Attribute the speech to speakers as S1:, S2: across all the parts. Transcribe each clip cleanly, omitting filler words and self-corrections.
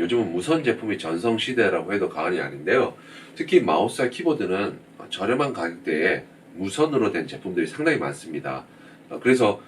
S1: 요즘은 무선 제품이 전성시대라고 해도 과언이 아닌데요. 특히 마우스와 키보드는 저렴한 가격대에 무선으로 된 제품들이 상당히 많습니다. 그래서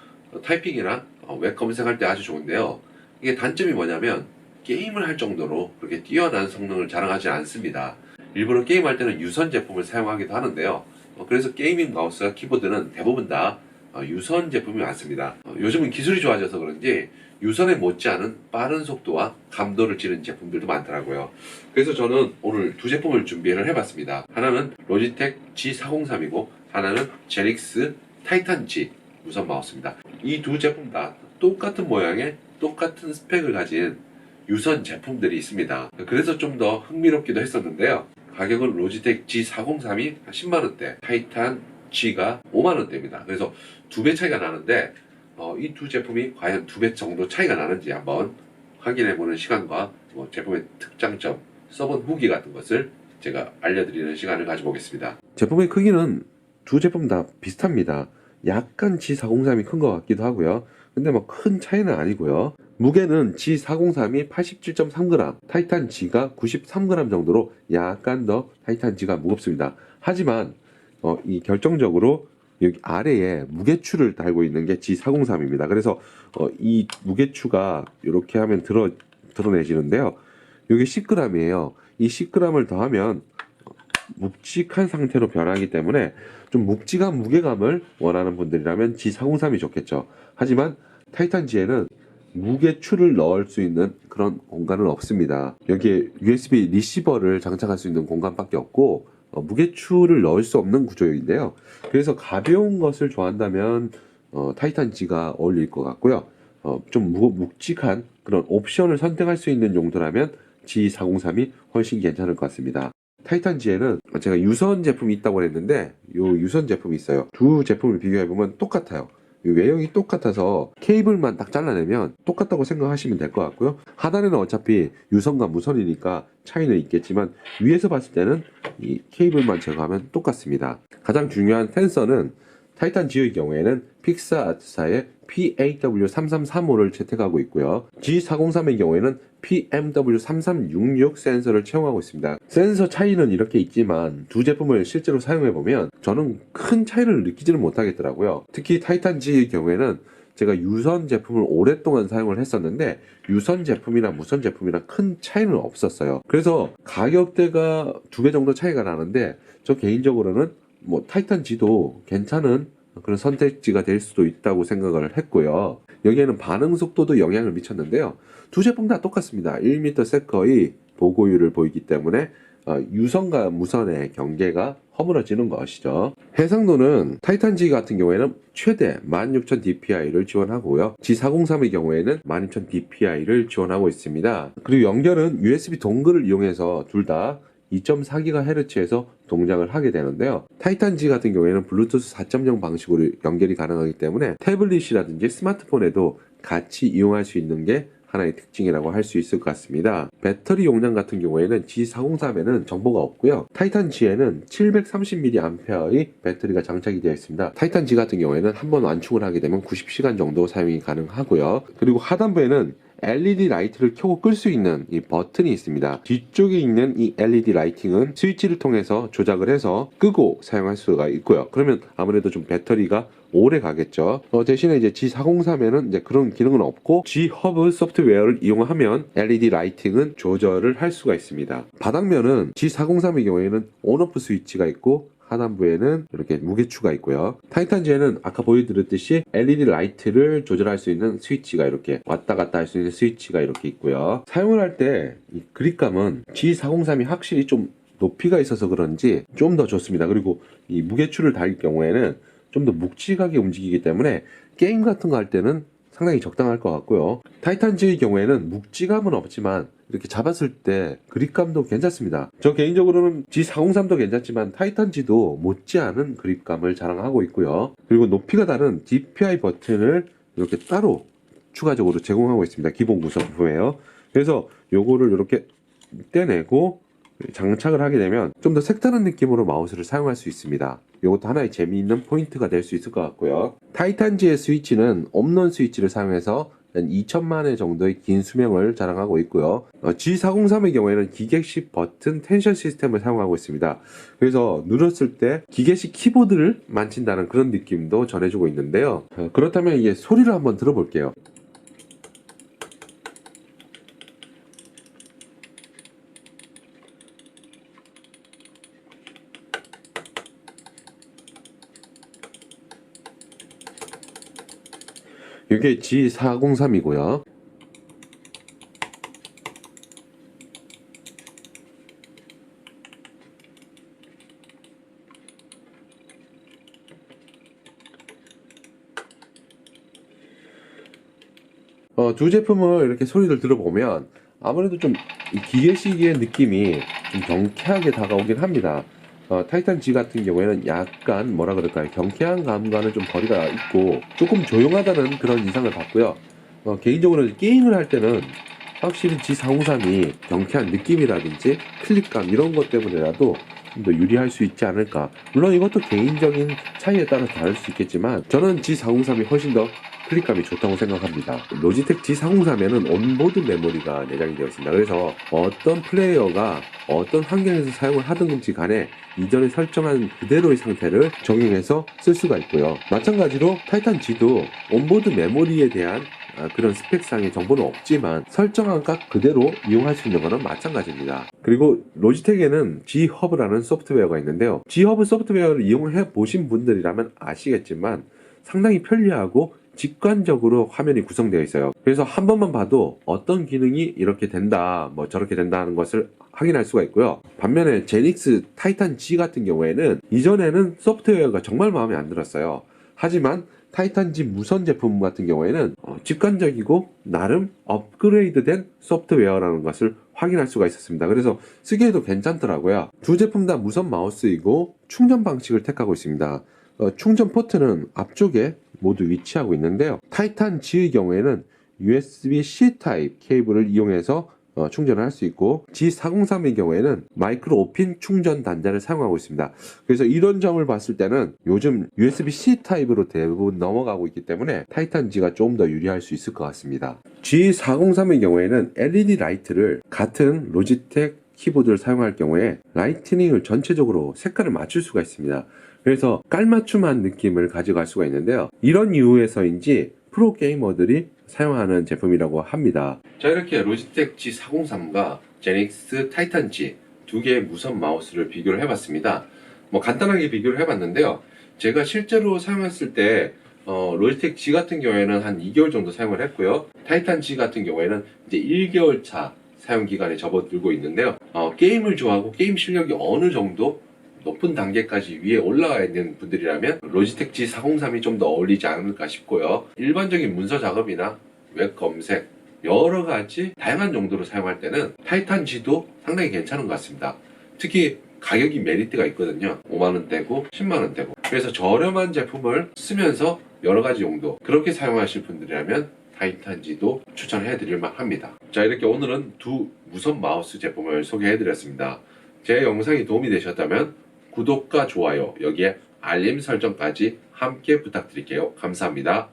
S1: 타이핑이나 웹 검색할 때 아주 좋은데요. 이게 단점이 뭐냐면 게임을 할 정도로 그렇게 뛰어난 성능을 자랑하지 않습니다. 일부러 게임할 때는 유선 제품을 사용하기도 하는데요. 그래서 게이밍 마우스와 키보드는 대부분 다 유선 제품이 많습니다. 요즘은 기술이 좋아져서 그런지 유선에 못지않은 빠른 속도와 감도를 지닌 제품들도 많더라고요. 그래서 저는 오늘 두 제품을 준비를 해봤습니다. 하나는 로지텍 G403이고 하나는 제닉스 타이탄 G 무선 마우스입니다. 이 두 제품 다 똑같은 모양의 똑같은 스펙을 가진 유선 제품들이 있습니다. 그래서 좀 더 흥미롭기도 했었는데요. 가격은 로지텍 G403이 10만원대, 타이탄 G가 5만원대입니다. 그래서 두 배 차이가 나는데 이 두 제품이 과연 두 배 정도 차이가 나는지 한번 확인해보는 시간과 제품의 특장점, 써본 후기 같은 것을 제가 알려드리는 시간을 가져보겠습니다. 제품의 크기는 두 제품 다 비슷합니다. 약간 G403이 큰 것 같기도 하고요. 근데 뭐 큰 차이는 아니고요. 무게는 G403이 87.3g, 타이탄 G가 93g 정도로 약간 더 타이탄 G가 무겁습니다. 하지만 이 결정적으로 여기 아래에 무게추를 달고 있는 게 G403입니다. 그래서 이 무게추가 이렇게 하면 드러내지는데요. 이게 10g이에요. 이 10g을 더하면 묵직한 상태로 변하기 때문에 좀 묵직한 무게감을 원하는 분들이라면 G403이 좋겠죠. 하지만 타이탄 G에는 무게추를 넣을 수 있는 그런 공간은 없습니다. 여기에 USB 리시버를 장착할 수 있는 공간밖에 없고 무게추를 넣을 수 없는 구조인데요. 그래서 가벼운 것을 좋아한다면 타이탄 G가 어울릴 것 같고요. 좀 묵직한 그런 옵션을 선택할 수 있는 용도라면 G403이 훨씬 괜찮을 것 같습니다. 타이탄 G에는 제가 유선 제품이 있다고 했는데 이 유선 제품이 있어요. 두 제품을 비교해보면 똑같아요. 외형이 똑같아서 케이블만 딱 잘라내면 똑같다고 생각하시면 될 것 같고요. 하단에는 어차피 유선과 무선이니까 차이는 있겠지만 위에서 봤을 때는 이 케이블만 제거하면 똑같습니다. 가장 중요한 센서는 타이탄 G의 경우에는 픽사아트사의 PAW3335를 채택하고 있고요. G403의 경우에는 PMW3366 센서를 채용하고 있습니다. 센서 차이는 이렇게 있지만 두 제품을 실제로 사용해보면 저는 큰 차이를 느끼지는 못하겠더라고요. 특히 타이탄 G의 경우에는 제가 유선 제품을 오랫동안 사용을 했었는데 유선 제품이나 무선 제품이랑 큰 차이는 없었어요. 그래서 가격대가 두 배 정도 차이가 나는데 저 개인적으로는 타이탄 G도 괜찮은 그런 선택지가 될 수도 있다고 생각을 했고요. 여기에는 반응 속도도 영향을 미쳤는데요. 두 제품 다 똑같습니다. 1ms의 보고율을 보이기 때문에 유선과 무선의 경계가 허물어지는 것이죠. 해상도는 타이탄 G 같은 경우에는 최대 16000dpi를 지원하고요. G403의 경우에는 12000dpi를 지원하고 있습니다. 그리고 연결은 USB 동글을 이용해서 둘 다 2.4GHz에서 동작을 하게 되는데요. 타이탄 G 같은 경우에는 블루투스 4.0 방식으로 연결이 가능하기 때문에 태블릿이라든지 스마트폰에도 같이 이용할 수 있는 게 하나의 특징이라고 할 수 있을 것 같습니다. 배터리 용량 같은 경우에는 G403에는 정보가 없고요. 타이탄 G에는 730mAh의 배터리가 장착이 되어 있습니다. 타이탄 G 같은 경우에는 한번 완충을 하게 되면 90시간 정도 사용이 가능하고요. 그리고 하단부에는 LED 라이트를 켜고 끌 수 있는 이 버튼이 있습니다. 뒤쪽에 있는 이 LED 라이팅은 스위치를 통해서 조작을 해서 끄고 사용할 수가 있고요. 그러면 아무래도 좀 배터리가 오래 가겠죠. 대신에 이제 G403에는 이제 그런 기능은 없고 G-허브 소프트웨어를 이용하면 LED 라이팅은 조절을 할 수가 있습니다. 바닥면은 G403의 경우에는 온오프 스위치가 있고 하단부에는 이렇게 무게추가 있고요. 타이탄 G에는 아까 보여드렸듯이 LED 라이트를 조절할 수 있는 스위치가 이렇게 왔다 갔다 할 수 있는 스위치가 이렇게 있고요. 사용을 할 때 이 그립감은 G403이 확실히 좀 높이가 있어서 그런지 좀 더 좋습니다. 그리고 이 무게추를 달릴 경우에는 좀 더 묵직하게 움직이기 때문에 게임 같은 거 할 때는 상당히 적당할 것 같고요. 타이탄 G의 경우에는 묵직함은 없지만 이렇게 잡았을 때 그립감도 괜찮습니다. 저 개인적으로는 G403도 괜찮지만 타이탄 G도 못지않은 그립감을 자랑하고 있고요. 그리고 높이가 다른 DPI 버튼을 이렇게 따로 추가적으로 제공하고 있습니다. 기본 구성품이에요. 그래서 요거를 이렇게 떼내고 장착을 하게 되면 좀 더 색다른 느낌으로 마우스를 사용할 수 있습니다. 이것도 하나의 재미있는 포인트가 될 수 있을 것 같고요. 타이탄 G의 스위치는 홈런 스위치를 사용해서 한 2천만 회 정도의 긴 수명을 자랑하고 있고요. G403의 경우에는 기계식 버튼 텐션 시스템을 사용하고 있습니다. 그래서 눌렀을 때 기계식 키보드를 만진다는 그런 느낌도 전해주고 있는데요. 그렇다면 이게 소리를 한번 들어볼게요. 이게 G403이고요. 두 제품을 이렇게 소리를 들어보면 아무래도 좀 이 기계식의 느낌이 좀 경쾌하게 다가오긴 합니다. 타이탄 G 같은 경우에는 약간 뭐라 그럴까요? 경쾌한 감과는 좀 거리가 있고 조금 조용하다는 그런 인상을 받고요. 개인적으로 게임을 할 때는 확실히 G403이 경쾌한 느낌이라든지 클릭감 이런 것 때문에라도 좀 더 유리할 수 있지 않을까. 물론 이것도 개인적인 차이에 따라 다를 수 있겠지만 저는 G403이 훨씬 더 클릭감이 좋다고 생각합니다. 로지텍 G403에는 온보드 메모리가 내장이 되어 있습니다. 그래서 어떤 플레이어가 어떤 환경에서 사용을 하든지 간에 이전에 설정한 그대로의 상태를 적용해서 쓸 수가 있고요. 마찬가지로 타이탄 G도 온보드 메모리에 대한 그런 스펙상의 정보는 없지만 설정한 값 그대로 이용할 수 있는 것은 마찬가지입니다. 그리고 로지텍에는 G-Hub라는 소프트웨어가 있는데요. G-Hub 소프트웨어를 이용해 보신 분들이라면 아시겠지만 상당히 편리하고 직관적으로 화면이 구성되어 있어요. 그래서 한 번만 봐도 어떤 기능이 이렇게 된다, 뭐 저렇게 된다 하는 것을 확인할 수가 있고요. 반면에 제닉스 타이탄 G 같은 경우에는 이전에는 소프트웨어가 정말 마음에 안 들었어요. 하지만 타이탄 G 무선 제품 같은 경우에는 직관적이고 나름 업그레이드된 소프트웨어라는 것을 확인할 수가 있었습니다. 그래서 쓰기에도 괜찮더라고요. 두 제품 다 무선 마우스이고 충전 방식을 택하고 있습니다. 충전 포트는 앞쪽에 모두 위치하고 있는데요. 타이탄 G의 경우에는 USB-C 타입 케이블을 이용해서 충전을 할 수 있고 G403의 경우에는 마이크로 5핀 충전 단자를 사용하고 있습니다. 그래서 이런 점을 봤을 때는 요즘 USB-C 타입으로 대부분 넘어가고 있기 때문에 타이탄 G가 좀 더 유리할 수 있을 것 같습니다. G403의 경우에는 LED 라이트를 같은 로지텍 키보드를 사용할 경우에 라이트닝을 전체적으로 색깔을 맞출 수가 있습니다. 그래서 깔맞춤한 느낌을 가져갈 수가 있는데요. 이런 이유에서인지 프로게이머들이 사용하는 제품이라고 합니다. 자, 이렇게 로지텍 G403과 제닉스 타이탄 G 두 개의 무선 마우스를 비교를 해봤습니다. 뭐 간단하게 비교를 해봤는데요. 제가 실제로 사용했을 때 로지텍 G 같은 경우에는 한 2개월 정도 사용을 했고요. 타이탄 G 같은 경우에는 이제 1개월 차 사용 기간에 접어들고 있는데요. 게임을 좋아하고 게임 실력이 어느 정도 높은 단계까지 위에 올라가 있는 분들이라면 로지텍 G403이 좀 더 어울리지 않을까 싶고요. 일반적인 문서 작업이나 웹 검색 여러 가지 다양한 용도로 사용할 때는 타이탄 G도 상당히 괜찮은 것 같습니다. 특히 가격이 메리트가 있거든요. 5만원대고 10만원대고. 그래서 저렴한 제품을 쓰면서 여러 가지 용도 그렇게 사용하실 분들이라면 타이탄 G도 추천해 드릴 만합니다. 자, 이렇게 오늘은 두 무선 마우스 제품을 소개해 드렸습니다. 제 영상이 도움이 되셨다면 구독과 좋아요, 여기에 알림 설정까지 함께 부탁드릴게요. 감사합니다.